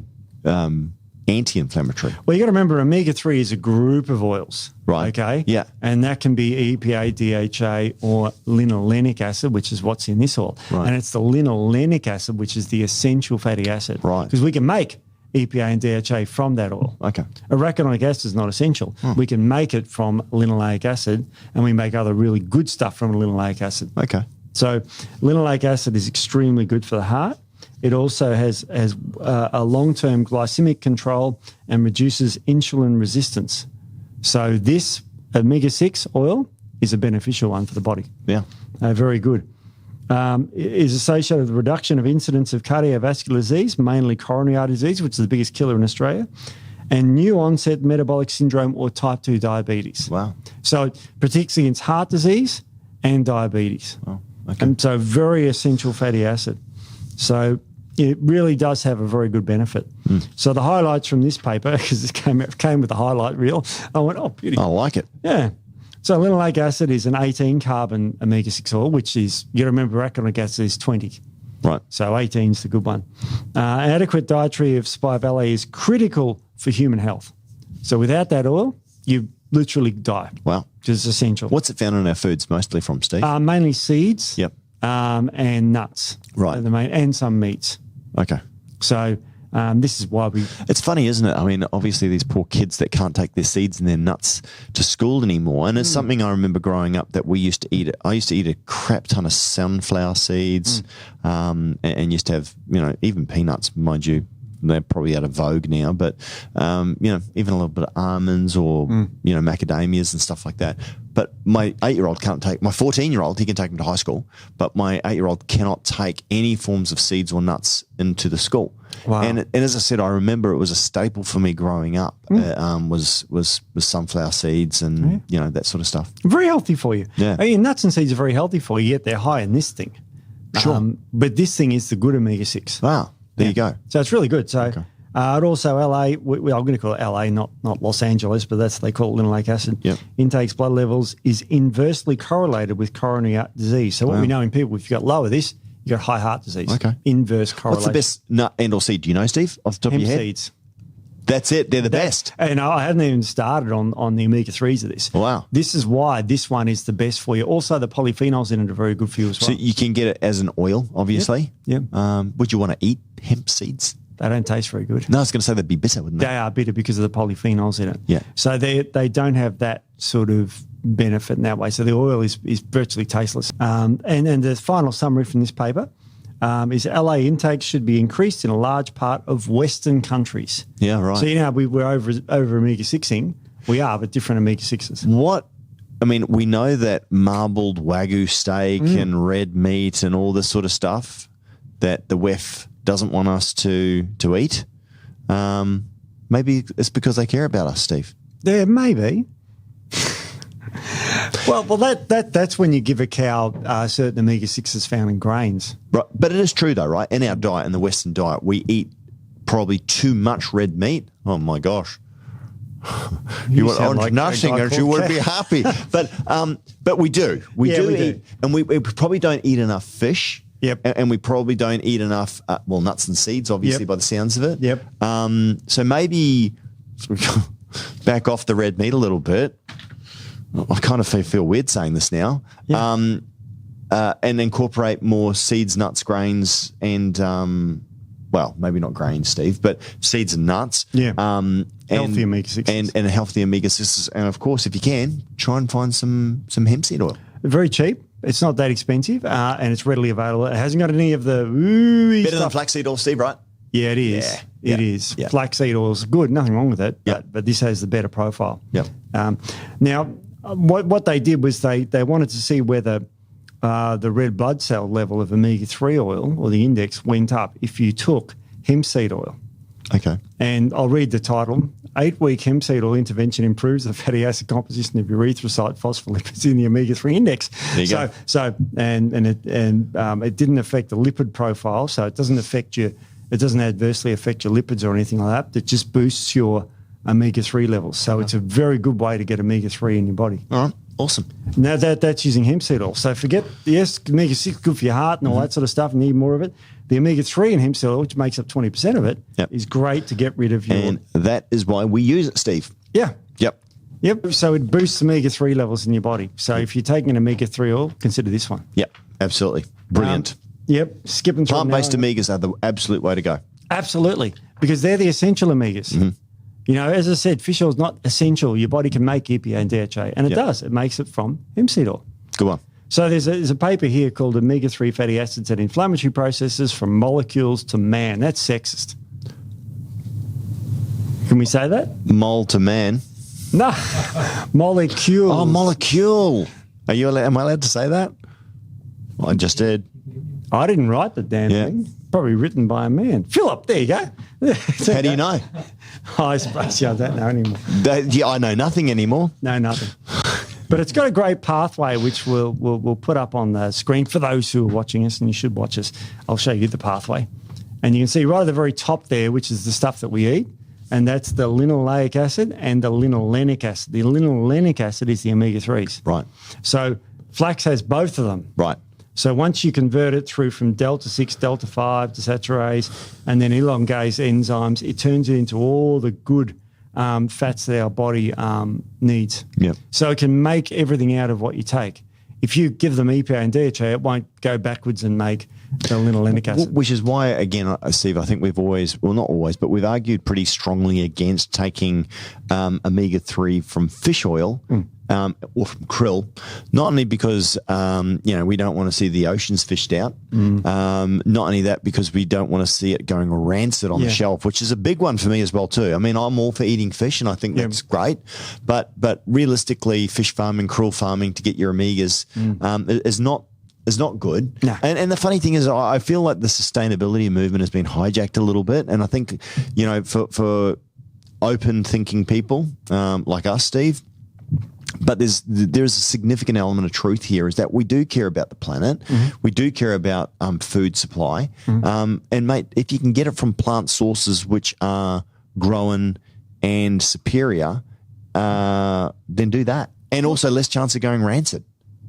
anti-inflammatory. Well, you got to remember omega-3 is a group of oils. Right. Okay? Yeah. And that can be EPA, DHA, or linolenic acid, which is what's in this oil. Right. And it's the linolenic acid, which is the essential fatty acid. Right. Because we can make EPA and DHA from that oil. Okay. Arachidonic acid is not essential. We can make it from linoleic acid, and we make other really good stuff from linoleic acid. Okay. So linoleic acid is extremely good for the heart. It also has a long-term glycemic control and reduces insulin resistance. So this omega-6 oil is a beneficial one for the body. Yeah. Very good. Is associated with the reduction of incidence of cardiovascular disease, mainly coronary artery disease, which is the biggest killer in Australia, and new onset metabolic syndrome or type 2 diabetes. Wow. So it protects against heart disease and diabetes. Oh, okay. And so very essential fatty acid. So it really does have a very good benefit. So the highlights from this paper, because it came with a highlight reel, I went, oh, beauty. I like it. Yeah. So linoleic acid is an 18-carbon omega-6 oil, which is, you remember arachidonic acid is 20. Right. So 18 is the good one. Adequate dietary of spivalate is critical for human health. So without that oil, you literally die. Wow. Which is essential. What's it found in our foods mostly from, Steve? Mainly seeds. Yep. And nuts. Right. And some meats. Okay. So this is why we... It's funny, isn't it? I mean, obviously these poor kids that can't take their seeds and their nuts to school anymore. And it's something I remember growing up that we used to eat. I used to eat a crap ton of sunflower seeds and used to have, even peanuts, mind you. They're probably out of vogue now, but, even a little bit of almonds or, macadamias and stuff like that. But my 8-year-old can't take, my 14-year-old, he can take them to high school, but my 8-year-old cannot take any forms of seeds or nuts into the school. Wow. And as I said, I remember it was a staple for me growing up, was sunflower seeds and, that sort of stuff. Very healthy for you. Yeah. I mean, nuts and seeds are very healthy for you, yet they're high in this thing. Sure. But this thing is the good omega-6. Wow. There you go. So it's really good. So it also LA, I'm going to call it LA, not Los Angeles, but that's what they call it, linoleic acid. Yep. Intakes blood levels is inversely correlated with coronary heart disease. So what we know in people, if you've got lower this, you've got high heart disease. Okay. Inverse correlation. What's the best nut and or seed? Do you know, Steve, off the top of your head? Seeds. That's it. They're the best. And I haven't even started on the omega-3s of this. Wow. This is why this one is the best for you. Also, the polyphenols in it are very good for you as well. So you can get it as an oil, obviously. Yep. Would you want to eat hemp seeds? They don't taste very good. No, I was going to say they'd be bitter, wouldn't they? They are bitter because of the polyphenols in it. Yeah. So they don't have that sort of benefit in that way. So the oil is virtually tasteless. And the final summary from this paper is LA intakes should be increased in a large part of Western countries. Yeah, right. So, we're over omega-6ing. We are, but different omega-6s. We know that marbled Wagyu steak and red meat and all this sort of stuff that the WEF doesn't want us to eat. Maybe it's because they care about us, Steve. Yeah, maybe. Well, that's when you give a cow certain omega-6s found in grains. Right, but it is true though, right? In our diet, in the Western diet, we eat probably too much red meat. Oh my gosh. You want on nothing, and you would be happy. But we do. We do eat, and we probably don't eat enough fish. Yep. And we probably don't eat enough, nuts and seeds, obviously, by the sounds of it. Yep. So maybe back off the red meat a little bit. I kind of feel weird saying this now. Yeah. And incorporate more seeds, nuts, grains, and, maybe not grains, Steve, but seeds and nuts. Yeah. Healthy omega-6s. And healthy omega-6s. And, of course, if you can, try and find some hemp seed oil. Very cheap. It's not that expensive, and it's readily available. It hasn't got any of the ooey better stuff. than flaxseed oil, Steve, right? Yeah, it is. Yeah. It is. Yeah. Flaxseed oil is good. Nothing wrong with it. Yeah. But this has the better profile. Yeah. Now, what they did was they wanted to see whether the red blood cell level of omega-3 oil or the index went up if you took hemp seed oil. Okay. And I'll read the title. 8-week hemp seed oil intervention improves the fatty acid composition of erythrocyte phospholipids in the omega-3 index. There you go. So it didn't affect the lipid profile, so it doesn't affect you. It doesn't adversely affect your lipids or anything like that. It just boosts your omega-3 levels. So it's a very good way to get omega-3 in your body. All right. Awesome. Now that's using hemp seed oil. So forget, yes, omega-6 good for your heart and all that sort of stuff, need more of it. The omega-3 in hemp seed oil, which makes up 20% of it, is great to get rid of your... And that is why we use it, Steve. Yeah. Yep. So it boosts omega-3 levels in your body. So if you're taking an omega-3 oil, consider this one. Yep. Absolutely. Brilliant. Skipping through Plant-based omegas are the absolute way to go. Absolutely. Because they're the essential omegas. Mm-hmm. As I said, fish oil is not essential. Your body can make EPA and DHA, and it does. It makes it from hemp seed oil. Go on. So there's a paper here called Omega-3 Fatty Acids and Inflammatory Processes from Molecules to Man. That's sexist. Can we say that? Mole to man. No. Molecule. Oh, molecule. Am I allowed to say that? Well, I just did. I didn't write the damn thing. Probably written by a man. Philip, there you go. How do you know? I suppose I don't know anymore. I know nothing anymore. No, nothing. But it's got a great pathway, which we'll put up on the screen for those who are watching us, and you should watch us. I'll show you the pathway. And you can see right at the very top there, which is the stuff that we eat, and that's the linoleic acid and the linolenic acid. The linolenic acid is the omega-3s. Right. So flax has both of them. Right. So once you convert it through from delta-6, delta-5 desaturase, and then elongase enzymes, it turns it into all the good fats that our body needs. Yep. So it can make everything out of what you take. If you give them EPA and DHA, it won't go backwards and make the linolenic acid. Which is why, again, Steve, I think we've always, well, not always, but we've argued pretty strongly against taking omega-3 from fish oil or from krill, not only because, we don't want to see the oceans fished out, not only that, because we don't want to see it going rancid on the shelf, which is a big one for me as well too. I mean, I'm all for eating fish and I think that's great, but realistically, fish farming, krill farming to get your omegas is not good. No. And the funny thing is, I feel like the sustainability movement has been hijacked a little bit. And I think, for open thinking people like us, Steve, but there's a significant element of truth here is that we do care about the planet. We do care about food supply. And mate, if you can get it from plant sources which are grown and superior, then do that. And also less chance of going rancid.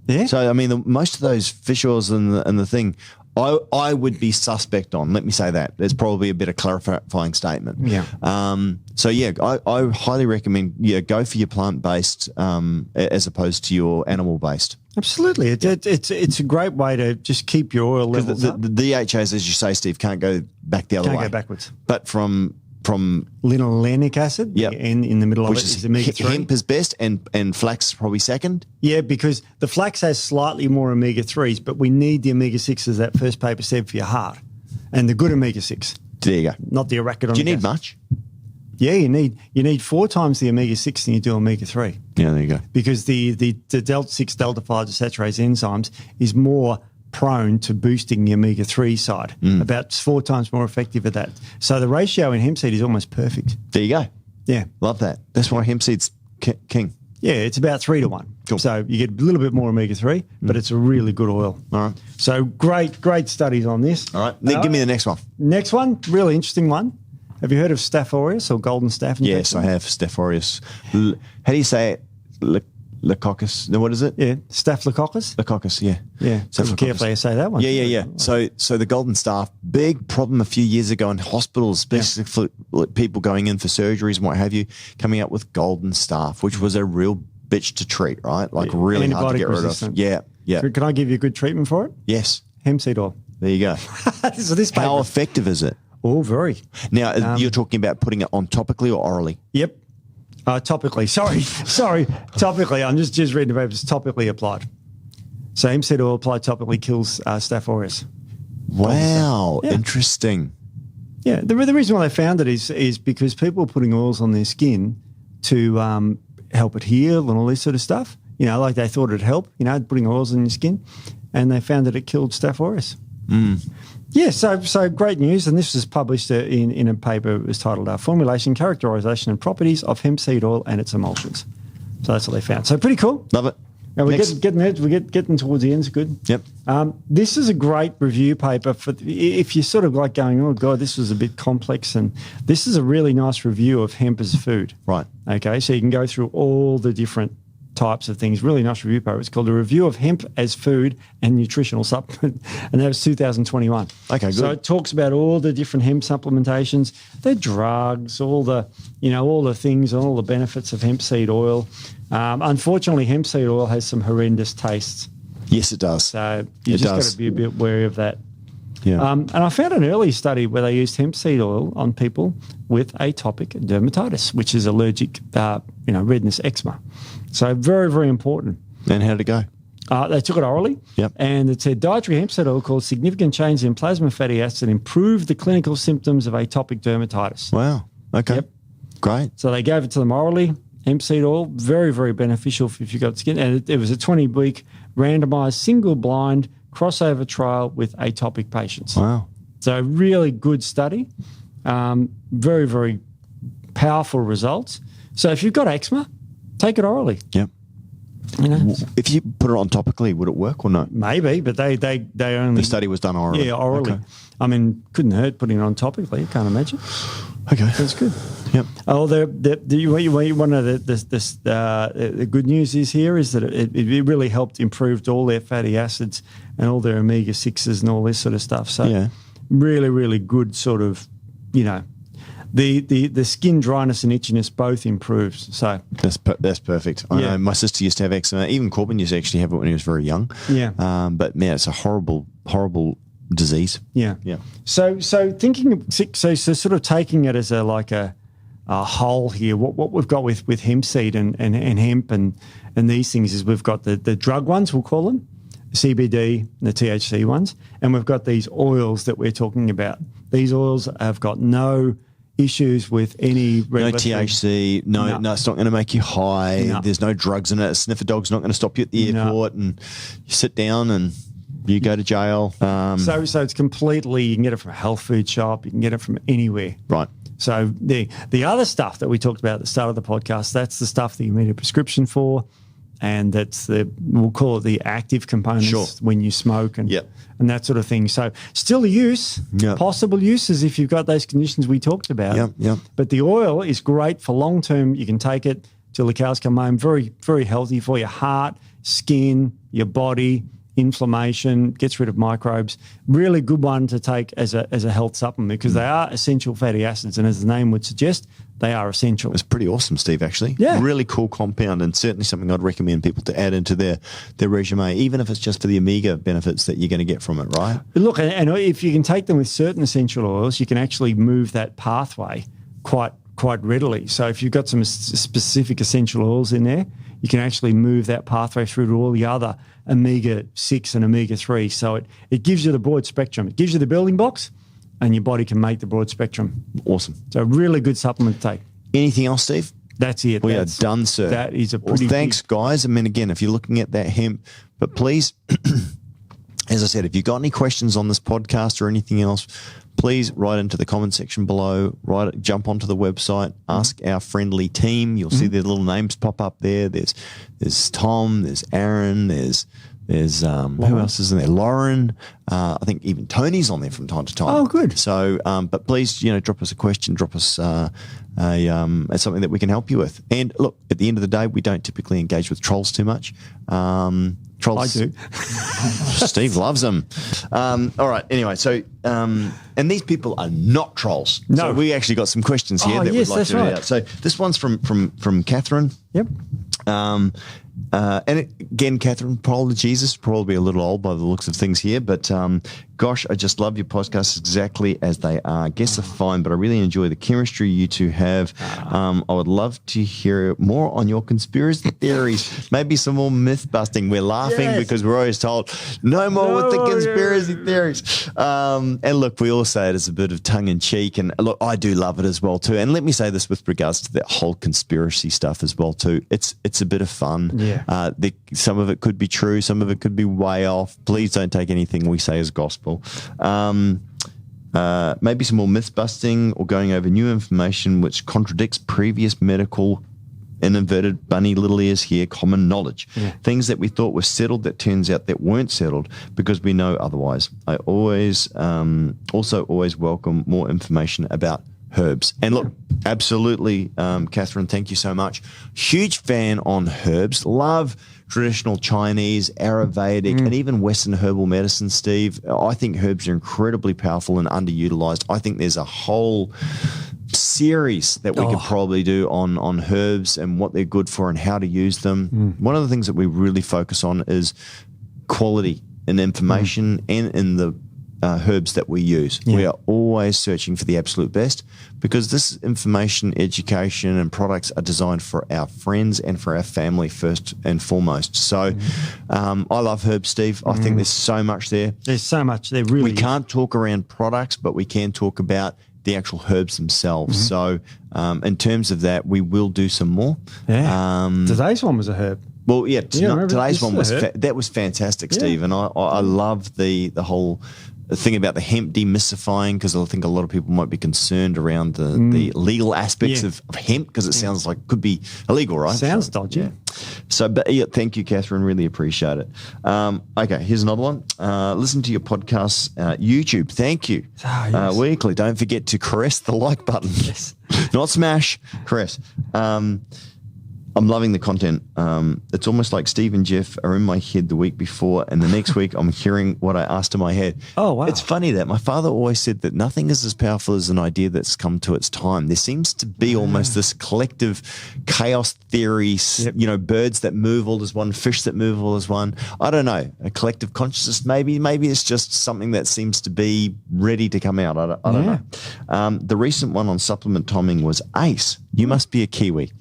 Yeah. So, I mean, most of those fish oils and the thing, I would be suspect on. Let me say that. There's probably a bit of clarifying statement. Yeah. I highly recommend, go for your plant-based as opposed to your animal-based. Absolutely. It's a great way to just keep your oil levels up. The DHAs, as you say, Steve, can't go back the other way. Can't go backwards. But from linolenic acid, in the middle of it is omega-3. Hemp is best and flax probably second. Yeah, because the flax has slightly more omega-3s, but we need the omega-6, as that first paper said, for your heart. And the good omega-6. There you go. Not the arachidonic. Do you need acid. much? Yeah, you need 4 times the omega-6 than you do omega-3. Yeah, there you go. Because the delta-6, delta-5 desaturase enzymes is more prone to boosting the omega-3 side, about 4 times more effective at that. So the ratio in hemp seed is almost perfect. There you go. Yeah. Love that. That's why hemp seed's king. Yeah, it's about 3 to 1. Cool. So you get a little bit more omega-3, but it's a really good oil. All right. So great studies on this. All right. Then give me the next one. Next one, really interesting one. Have you heard of Staph aureus or golden staph infection? Yes, I have. Staph aureus. How do you say it? Lecoccus. No, what is it? Yeah, Staphylococcus. Lecoccus, yeah. Yeah, so be careful how you say that one. Yeah. So the golden staph, big problem a few years ago in hospitals, especially for people going in for surgeries and what have you, coming up with golden staph, which was a real bitch to treat, right? Like really hard to get resistant. Rid of. Yeah. Can I give you a good treatment for it? Yes. Hemp seed oil. There you go. So this How effective is it? Oh, very. Now, you're talking about putting it on topically or orally? Yep. Topically. Sorry. Topically. I'm just reading the papers. Topically applied. So hemp seed oil applied topically kills Staph aureus. Wow. Interesting. Yeah. The reason why they found it is because people are putting oils on their skin to help it heal and all this sort of stuff. Like they thought it'd help, putting oils on your skin. And they found that it killed Staph aureus. Yeah, so great news, and this was published in a paper. It was titled Formulation, Characterization and Properties of Hemp Seed Oil and Its Emulsions. So that's what they found. So pretty cool. Love it. And we're getting there. We're getting towards the end. It's good. Yep. This is a great review paper for if you're sort of like going, oh God, this was a bit complex, and this is a really nice review of hemp as food. Right. Okay, so you can go through all the different types of things. Really nice review paper. It's called A Review of Hemp as Food and Nutritional Supplement, and that was 2021. Okay, good. So it talks about all the different hemp supplementations, the drugs, all the things, all the benefits of hemp seed oil. Unfortunately, hemp seed oil has some horrendous tastes. Yes, it does. So you just got to be a bit wary of that. Yeah. And I found an early study where they used hemp seed oil on people with atopic dermatitis, which is allergic, redness, eczema. So very, very important. And how did it go? They took it orally. Yep. And it said dietary hemp seed oil caused significant change in plasma fatty acid, improved the clinical symptoms of atopic dermatitis. Wow. Okay. Yep. Great. So they gave it to them orally. Hemp seed oil, very, very beneficial if you've got skin. And it was a 20-week randomized, single-blind crossover trial with atopic patients. Wow. So really good study. Very, very powerful results. So if you've got eczema, take it orally. Yep. You know, If you put it on topically, would it work or no? maybe, but they only The study was done orally. Yeah, orally. Okay. I mean, couldn't hurt putting it on topically. You can't imagine. Okay. That's good. Yep. Oh, one of the good news is that it really helped improve all their fatty acids and all their omega-6s and all this sort of stuff. So really, really good sort of, the skin dryness and itchiness both improves. So that's perfect. I know my sister used to have eczema. Even Corbin used to actually have it when he was very young. Yeah. But man, it's a horrible disease. Yeah. Yeah. So thinking, so sort of taking it as a whole here. What we've got with hemp seed and hemp and these things is we've got the drug ones, we'll call them, CBD, the THC ones, and we've got these oils that we're talking about. These oils have got no issues with any regulatory. No THC, no, it's not going to make you high. No. There's no drugs in it. A sniffer dog's not going to stop you at the airport and you sit down and you go to jail. So it's completely, you can get it from a health food shop, you can get it from anywhere. Right. So the other stuff that we talked about at the start of the podcast, that's the stuff that you need a prescription for, and that's we'll call it the active components when you smoke and that sort of thing. So still a use, possible uses if you've got those conditions we talked about. But the oil is great for long term. You can take it till the cows come home. Very, very healthy for your heart, skin, your body, inflammation, gets rid of microbes. Really good one to take as a health supplement because they are essential fatty acids, and as the name would suggest, they are essential. It's pretty awesome, Steve, actually. Yeah. Really cool compound, and certainly something I'd recommend people to add into their resume, even if it's just for the omega benefits that you're going to get from it, right? Look, and if you can take them with certain essential oils, you can actually move that pathway quite readily. So if you've got some specific essential oils in there, you can actually move that pathway through to all the other omega-6 and omega-3. So it gives you the broad spectrum. It gives you the building blocks, and your body can make the broad spectrum. Awesome. So a really good supplement to take. Anything else, Steve? That's it. We are done, sir. That is a pretty thanks, guys. I mean, again, if you're looking at that hemp, but please, as I said, if you've got any questions on this podcast or anything else, please write into the comment section below. Jump onto the website, ask our friendly team. You'll see their little names pop up there. There's Tom, there's Aaron, there's who else is in there? Lauren. I think even Tony's on there from time to time. Oh, good. So, but please, drop us a question, drop us something that we can help you with. And look, at the end of the day, we don't typically engage with trolls too much. Trolls. I do. Steve loves them. All right. Anyway, so and these people are not trolls. No. So we actually got some questions here that we'd like to read out. So this one's from Catherine. Yep. And again, Catherine, apologies. This is probably a little old by the looks of things here, but gosh, I just love your podcasts exactly as they are. Guests are fine, but I really enjoy the chemistry you two have. I would love to hear more on your conspiracy theories. Maybe some more myth busting. We're laughing because we're always told no more with the conspiracy theories. And look, we all say it as a bit of tongue in cheek. And look, I do love it as well too. And let me say this with regards to that whole conspiracy stuff as well too. It's a bit of fun. Yeah. Some of it could be true. Some of it could be way off. Please don't take anything we say as gospel. Maybe some more myth busting or going over new information which contradicts previous medical, in inverted bunny little ears here, common knowledge. Yeah. Things that we thought were settled that turns out that weren't settled because we know otherwise. I always always welcome more information about herbs. And look, absolutely, Catherine, thank you so much. Huge fan on herbs. Love traditional Chinese, Ayurvedic, and even Western herbal medicine, Steve. I think herbs are incredibly powerful and underutilized. I think there's a whole series that we could probably do on herbs and what they're good for and how to use them. One of the things that we really focus on is quality in information and in the herbs that we use. Yeah. We are always searching for the absolute best because this information, education, and products are designed for our friends and for our family first and foremost. So I love herbs, Steve. I think there's so much there. There's so much there, really. We can't talk around products, but we can talk about the actual herbs themselves. So in terms of that, we will do some more. Yeah. Today's one was a herb. Well, yeah, today's one was that was fantastic, Steve, and I love the whole thing about the hemp demystifying, because I think a lot of people might be concerned around the legal aspects of hemp, because it sounds like could be illegal, right? Sounds dodgy. Yeah. So, but yeah, thank you, Catherine. Really appreciate it. Okay, here's another one. Listen to your podcast, YouTube. Thank you. Yes. Weekly. Don't forget to caress the like button. Yes. Not smash, caress. I'm loving the content. It's almost like Steve and Jeff are in my head the week before, and the next week I'm hearing what I asked in my head. Oh, wow. It's funny that my father always said that nothing is as powerful as an idea that's come to its time. There seems to be almost this collective chaos theory, birds that move all as one, fish that move all as one. I don't know, a collective consciousness maybe. Maybe it's just something that seems to be ready to come out. I don't know. The recent one on supplement timing was ACE. You must be a Kiwi.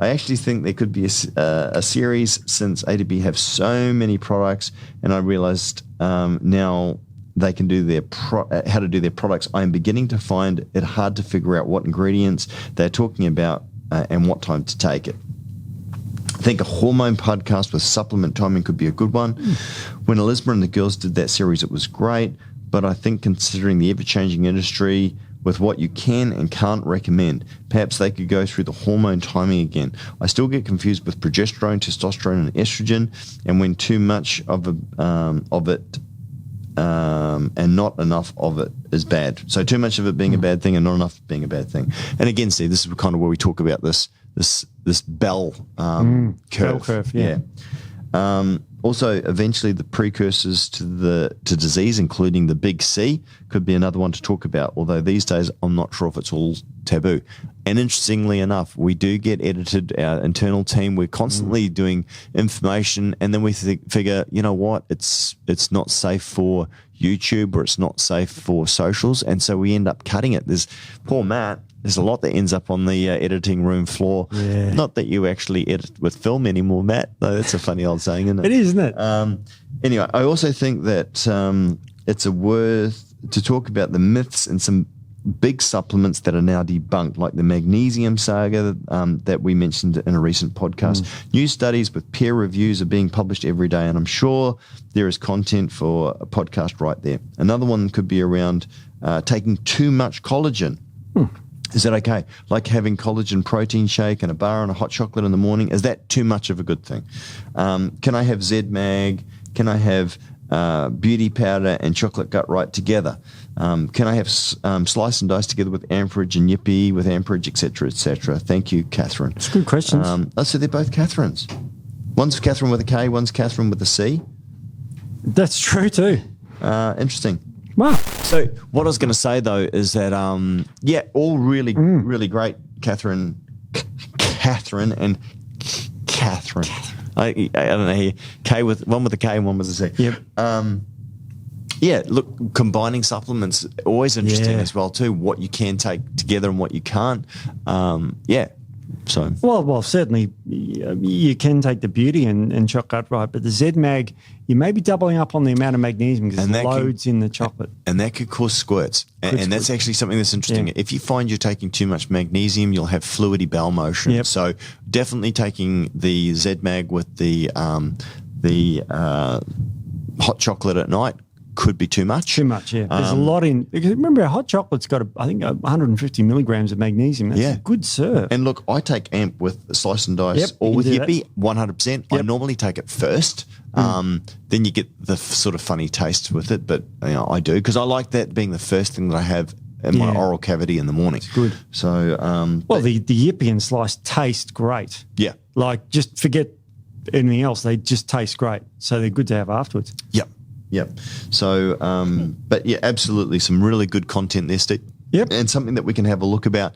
I actually think there could be a series, since ATP have so many products, and I realized now they can do their how to do their products. I am beginning to find it hard to figure out what ingredients they're talking about and what time to take it. I think a hormone podcast with supplement timing could be a good one. When Elizabeth and the girls did that series, it was great, but I think considering the ever-changing industry with what you can and can't recommend, perhaps they could go through the hormone timing again. I still get confused with progesterone, testosterone, and estrogen, and when too much of it and not enough of it is bad. So too much of it being a bad thing and not enough being a bad thing. And again, Steve, this is kind of where we talk about this bell curve. Bell curve, yeah. Also, eventually, the precursors to disease, including the big C, could be another one to talk about. Although these days, I'm not sure if it's all taboo. And interestingly enough, we do get edited. Our internal team, we're constantly doing information, and then we figure, you know what, it's not safe for YouTube, or it's not safe for socials, and so we end up cutting it. There's poor Matt. There's a lot that ends up on the editing room floor. Yeah. Not that you actually edit with film anymore, Matt. No, that's a funny old saying, isn't it? It is, isn't it? Anyway, I also think that it's worth to talk about the myths and some big supplements that are now debunked, like the magnesium saga that we mentioned in a recent podcast. New studies with peer reviews are being published every day, and I'm sure there is content for a podcast right there. Another one could be around taking too much collagen. Is that okay? Like having collagen protein shake and a bar and a hot chocolate in the morning, is that too much of a good thing? Can I have ZMAG? Can I have beauty powder and chocolate gut right together? Can I have slice and dice together with amperage and yippee with amperage, etc., etc.? Thank you, Catherine. It's good questions. So they're both Catherines. One's Catherine with a K, one's Catherine with a C. That's true too. Interesting. Wow. So what I was going to say, though, is that, all really, really great, Catherine and Catherine. I don't know here. One with a K and one with a C. Yep. Look, combining supplements, always interesting as well, too, what you can take together and what you can't. So well, certainly you can take the beauty and chocolate right, but the ZMAG, you may be doubling up on the amount of magnesium because there's loads in the chocolate, and that could cause squirts. And that's actually something that's interesting. If you find you're taking too much magnesium, you'll have fluidy bowel motion. Yep. So definitely taking the ZMAG with the hot chocolate at night could be too much. Too much, yeah. There's a lot in, because remember, our hot chocolate's got, I think, 150 milligrams of magnesium. That's a good serve. And look, I take AMP with slice and dice or with Yippee, 100%. I normally take it first. Then you get the sort of funny taste with it, but I do, because I like that being the first thing that I have in my oral cavity in the morning. It's good. So, the Yippee and slice taste great. Yeah. Like, just forget anything else. They just taste great. So they're good to have afterwards. Yep. So, but yeah, absolutely, some really good content there, Steve. Yep. And something that we can have a look about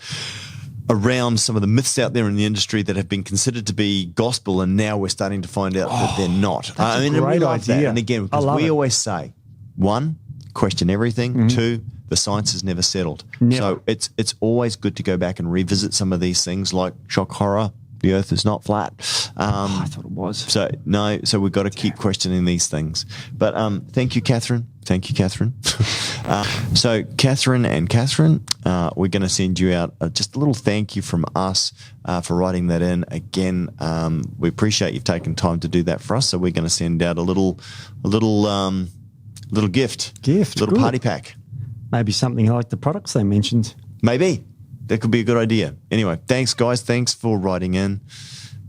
around some of the myths out there in the industry that have been considered to be gospel, and now we're starting to find out that they're not. That's a great idea. That. And again, because we always say, one, question everything. Two, the science is never settled. So it's always good to go back and revisit some of these things, like shock horror. The earth is not flat. I thought it was. So we've got to keep questioning these things. But thank you, Catherine. So Catherine and Catherine, we're going to send you out just a little thank you from us for writing that in. Again, we appreciate you've taken time to do that for us. So we're going to send out a little Little gift. Little good. party pack. Maybe something like the products they mentioned. Maybe. That could be a good idea. Anyway, thanks, guys. Thanks for writing in.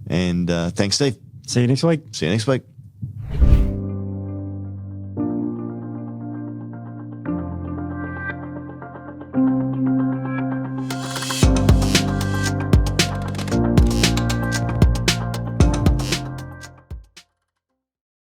And thanks, Steve. See you next week. See you next week.